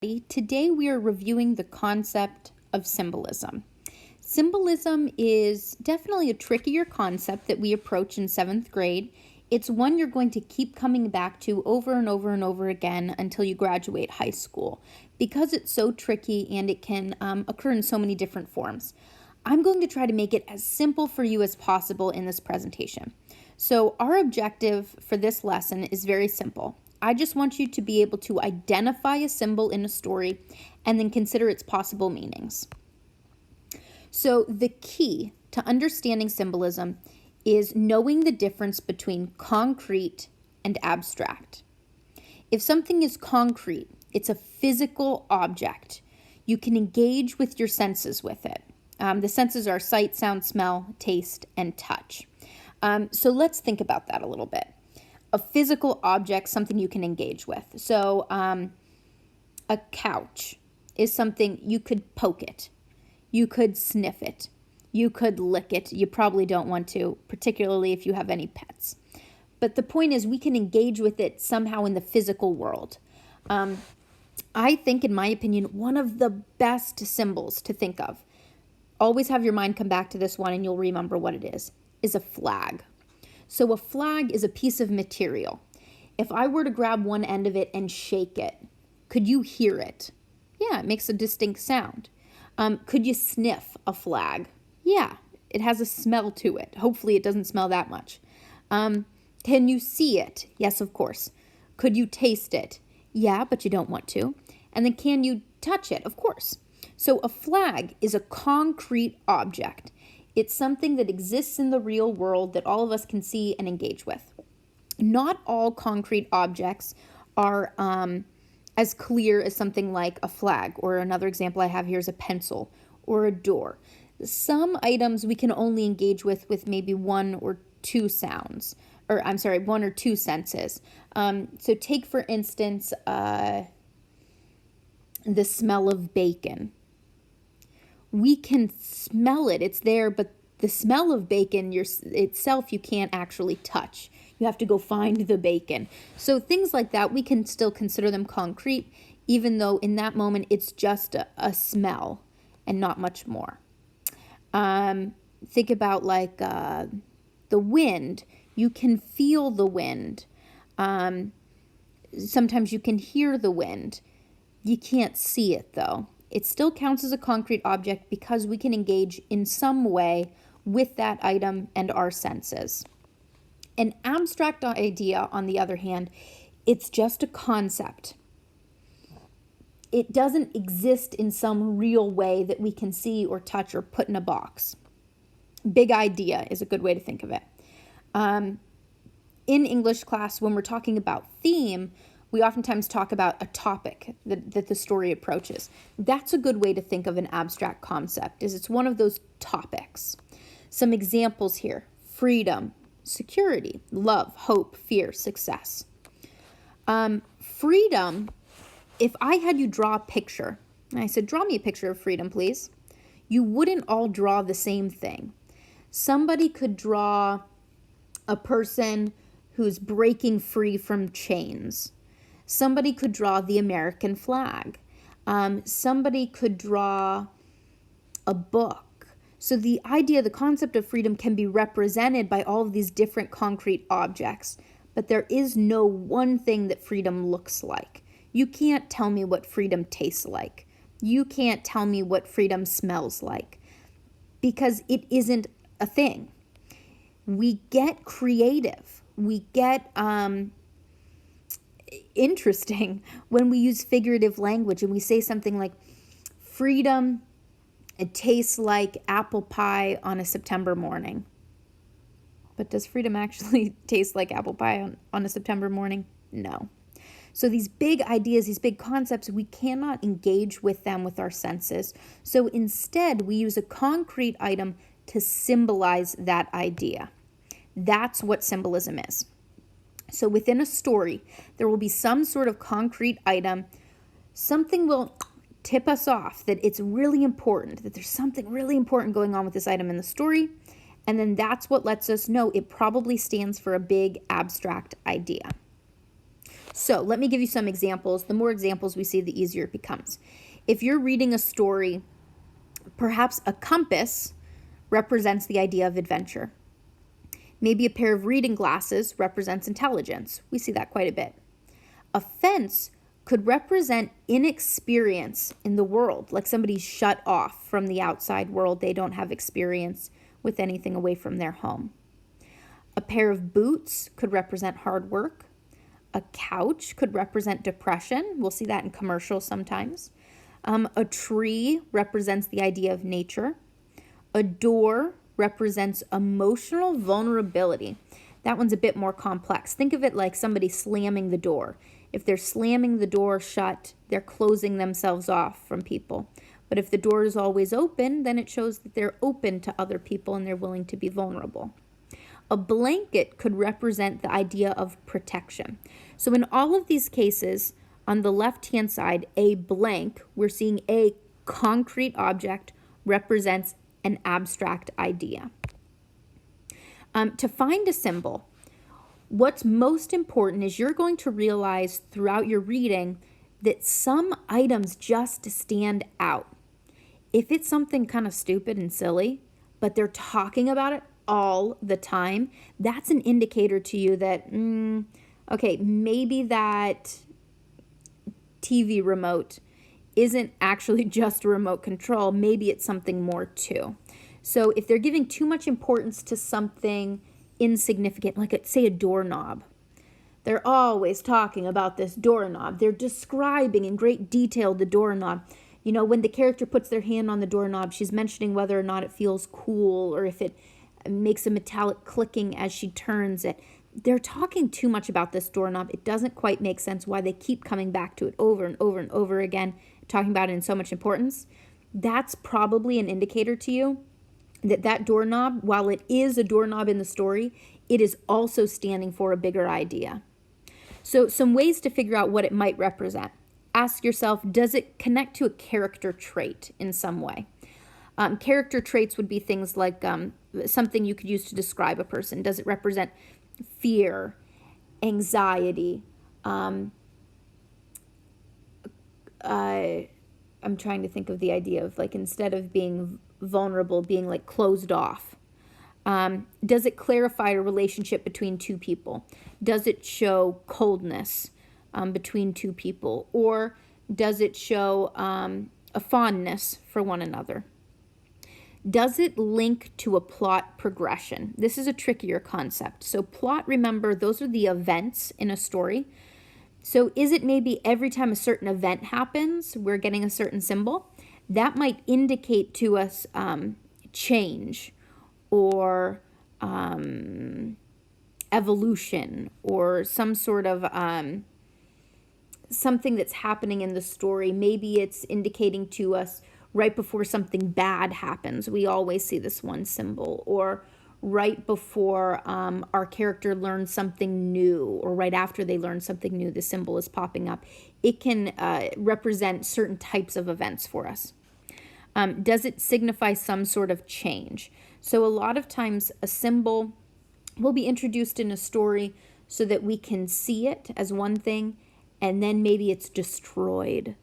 Today we are reviewing the concept of symbolism. Symbolism is definitely a trickier concept that we approach in 7th grade. It's one you're going to keep coming back to over and over and over again until you graduate high school because it's so tricky and it can occur in so many different forms. I'm going to try to make it as simple for you as possible in this presentation. So our objective for this lesson is very simple. I just want you to be able to identify a symbol in a story and then consider its possible meanings. So the key to understanding symbolism is knowing the difference between concrete and abstract. If something is concrete, it's a physical object. You can engage with your senses with it. The senses are sight, sound, smell, taste, and touch. So let's think about that a little bit. A physical object, something you can engage with. So a couch is something you could poke it. You could sniff it. You could lick it. You probably don't want to, particularly if you have any pets. But the point is we can engage with it somehow in the physical world. I think, in my opinion, one of the best symbols to think of, always have your mind come back to this one and you'll remember what it is a flag. So a flag is a piece of material. If I were to grab one end of it and shake it, could you hear it? Yeah, it makes a distinct sound. Could you sniff a flag? Yeah, it has a smell to it. Hopefully it doesn't smell that much. Can you see it? Yes, of course. Could you taste it? Yeah, but you don't want to. And then can you touch it? Of course. So a flag is a concrete object. It's something that exists in the real world that all of us can see and engage with. Not all concrete objects are as clear as something like a flag, or another example I have here is a pencil or a door. Some items we can only engage with maybe one or two senses. So take, for instance, the smell of bacon. We can smell it. It's there, but the smell of bacon itself you can't actually touch. You have to go find the bacon. So things like that, we can still consider them concrete, even though in that moment it's just a smell and not much more. Think about like the wind. You can feel the wind. Sometimes you can hear the wind. You can't see it though. It still counts as a concrete object because we can engage in some way with that item and our senses. An abstract idea, on the other hand, it's just a concept. It doesn't exist in some real way that we can see or touch or put in a box. Big idea is a good way to think of it. In English class, when we're talking about theme, we oftentimes talk about a topic that the story approaches. That's a good way to think of an abstract concept, is it's one of those topics. Some examples here: freedom, security, love, hope, fear, success. Freedom, if I had you draw a picture, and I said, draw me a picture of freedom, please, you wouldn't all draw the same thing. Somebody could draw a person who's breaking free from chains. Somebody could draw the American flag. Somebody could draw a book. So the idea, the concept of freedom can be represented by all of these different concrete objects, but there is no one thing that freedom looks like. You can't tell me what freedom tastes like. You can't tell me what freedom smells like, because it isn't a thing. We get creative. We get interesting when we use figurative language and we say something like, freedom, it tastes like apple pie on a September morning. But does freedom actually taste like apple pie on a September morning? No. So these big ideas, these big concepts, we cannot engage with them with our senses. So instead, we use a concrete item to symbolize that idea. That's what symbolism is. So within a story, there will be some sort of concrete item. Something will tip us off that it's really important, that there's something really important going on with this item in the story. And then that's what lets us know it probably stands for a big abstract idea. So let me give you some examples. The more examples we see, the easier it becomes. If you're reading a story, perhaps a compass represents the idea of adventure. Maybe a pair of reading glasses represents intelligence. We see that quite a bit. A fence could represent inexperience in the world, like somebody's shut off from the outside world. They don't have experience with anything away from their home. A pair of boots could represent hard work. A couch could represent depression. We'll see that in commercials sometimes. A tree represents the idea of nature. A door represents emotional vulnerability. That one's a bit more complex. Think of it like somebody slamming the door. If they're slamming the door shut, they're closing themselves off from people. But if the door is always open, then it shows that they're open to other people and they're willing to be vulnerable. A blanket could represent the idea of protection. So in all of these cases, on the left-hand side, a blank, we're seeing a concrete object represents an abstract idea. To find a symbol, what's most important is you're going to realize throughout your reading that some items just stand out. If it's something kind of stupid and silly, but they're talking about it all the time, that's an indicator to you that, okay, maybe that TV remote isn't actually just a remote control. Maybe it's something more too. So if they're giving too much importance to something insignificant, like say a doorknob, they're always talking about this doorknob. They're describing in great detail the doorknob. You know, when the character puts their hand on the doorknob, she's mentioning whether or not it feels cool or if it makes a metallic clicking as she turns it. They're talking too much about this doorknob. It doesn't quite make sense why they keep coming back to it over and over and over again, talking about it in so much importance. That's probably an indicator to you that that doorknob, while it is a doorknob in the story, it is also standing for a bigger idea. So some ways to figure out what it might represent. Ask yourself, does it connect to a character trait in some way? Character traits would be things like something you could use to describe a person. Does it represent fear, anxiety? I'm trying to think of the idea of like instead of being vulnerable, being like closed off. Does it clarify a relationship between two people? Does it show coldness between two people? Or does it show a fondness for one another? Does it link to a plot progression? This is a trickier concept. So plot, remember, those are the events in a story. So is it maybe every time a certain event happens, we're getting a certain symbol? That might indicate to us change or evolution or some sort of something that's happening in the story. Maybe it's indicating to us right before something bad happens. We always see this one symbol. Or right before our character learns something new, or right after they learn something new, the symbol is popping up. It can represent certain types of events for us. Does it signify some sort of change? So a lot of times a symbol will be introduced in a story so that we can see it as one thing, and then maybe it's destroyed,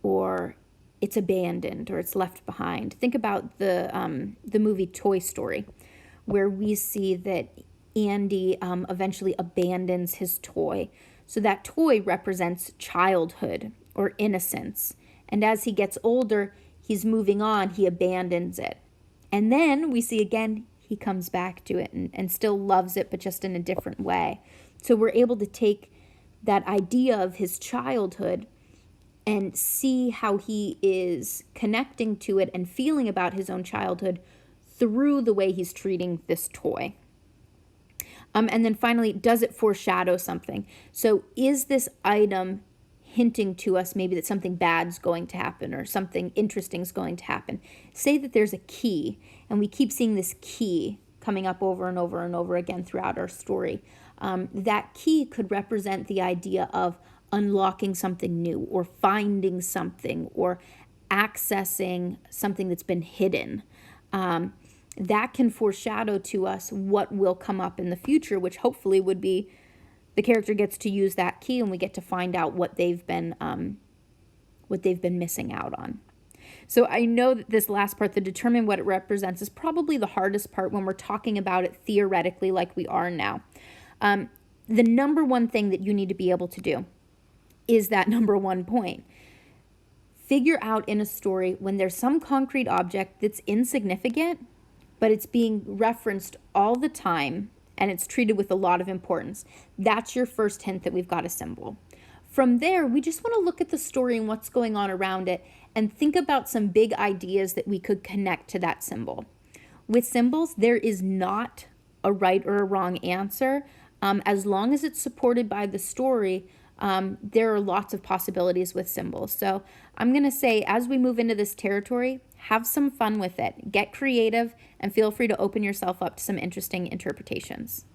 or it's abandoned, or it's left behind. Think about the movie Toy Story, where we see that Andy eventually abandons his toy. So that toy represents childhood or innocence. And as he gets older, he's moving on, he abandons it. And then we see again, he comes back to it and still loves it, but just in a different way. So we're able to take that idea of his childhood and see how he is connecting to it and feeling about his own childhood through the way he's treating this toy. And then finally, does it foreshadow something? So is this item hinting to us maybe that something bad's going to happen or something interesting is going to happen? Say that there's a key, and we keep seeing this key coming up over and over and over again throughout our story. That key could represent the idea of unlocking something new, or finding something, or accessing something that's been hidden. That can foreshadow to us what will come up in the future, which hopefully would be the character gets to use that key, and we get to find out what they've been missing out on. So I know that this last part, the determine what it represents, is probably the hardest part when we're talking about it theoretically like we are now. The number one thing that you need to be able to do is that number one point. Figure out in a story when there's some concrete object that's insignificant, but it's being referenced all the time and it's treated with a lot of importance. That's your first hint that we've got a symbol. From there, we just want to look at the story and what's going on around it and think about some big ideas that we could connect to that symbol. With symbols, there is not a right or a wrong answer. As long as it's supported by the story, there are lots of possibilities with symbols. So I'm going to say, as we move into this territory, have some fun with it. Get creative and feel free to open yourself up to some interesting interpretations.